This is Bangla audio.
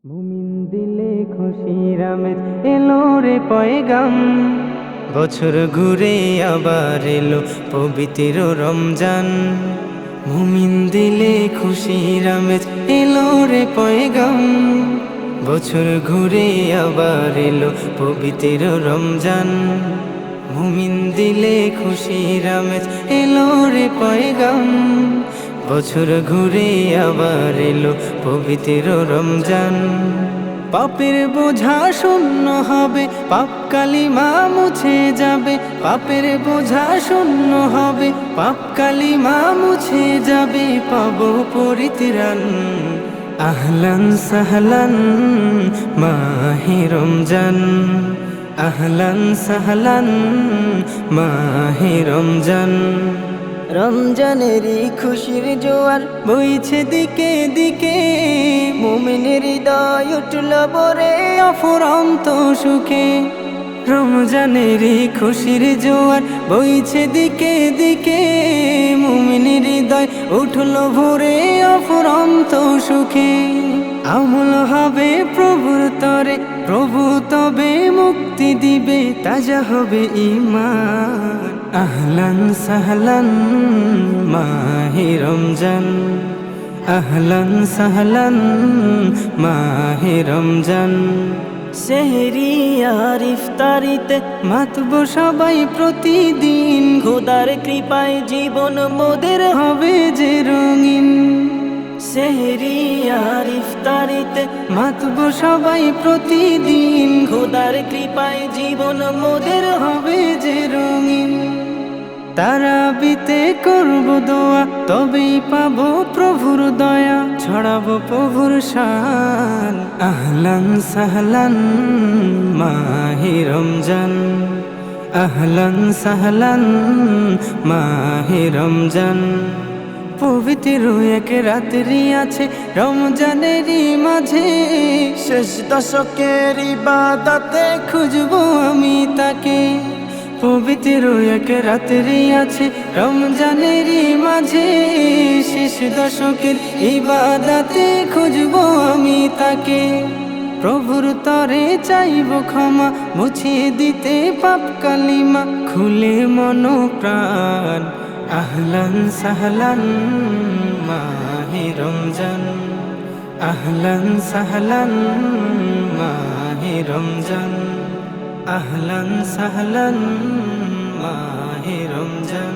মুমিন দিলে খুশির আমেজ এলো রে পয়গাম। বছর ঘুরে আবার এলো পবিত্র রমজান। মুমিন দিলে খুশির আমেজ এলো রে পয়গাম। বছর ঘুরে আবার এলো পবিত্র রমজান। মুমিন দিলে খুশির আমেজ এলো রে পয়গাম। বছর ঘুরে আবার এলো পবিত্র রমজান। পাপের বোঝা শূন্য হবে, পাপ কালিমা মুছে যাবে। পাপের বোঝা শূন্য হবে, পাপ কালিমা মুছে যাবে। পাবো পরিত্রাণ। আহলান সাহলান মাহে রমজান। আহলান সাহলান মাহে রমজান। রমজানেরই খুশির জোয়ার বইছে দিকে দিকে। মুমিনের হৃদয় উঠল ভরে অফুরন্ত সুখে। রমজানেরই খুশির জোয়ার বইছে দিকে দিকে। মুমিনের হৃদয় উঠল ভরে অফুরন্ত সুখে। আমল হবে প্রভুর তরে, প্রভু তবে মুক্তি দিবে, তাজা হবে ঈমান। আহলান সাহলান মাহে রমজান। আহলান সাহলান মাহে রমজান। সেহরি আর ইফতারিতে মাতব সবাই প্রতিদিন। খোদার কৃপায় জীবন মোদের হবে যে রঙিন। সেহরি আর ইফতারিতে মাতব সবাই প্রতিদিন। খোদার কৃপায় জীবন মোদের হবে যে রঙিন। তারাবিতে করব দোয়া, তবেই পাবো প্রভুর দয়া। ছড়াবো প্রভুর শান। আহলান সাহলান মাহে রমজান। আহলান সাহলান মাহে রমজান। পবিত্র এক রাত্রি আছে রমজানেরই মাঝে। শেষ দশকের ইবাদতে খুঁজবো আমি তাকে। পবিত্র এক রাত্রি আছে রমজানেরই মাঝে। শেষ দশকের ইবাদতে খুঁজবো আমি তাকে। প্রভুর তরে চাইব ক্ষমা, মুছিয়ে দিতে পাপ কালিমা। খুলে মন প্রাণ। আহলান সাহলান মাহে রমজান। আহলান সাহলান মাহে রমজান। আহলান সাহলান মাহে রমজান।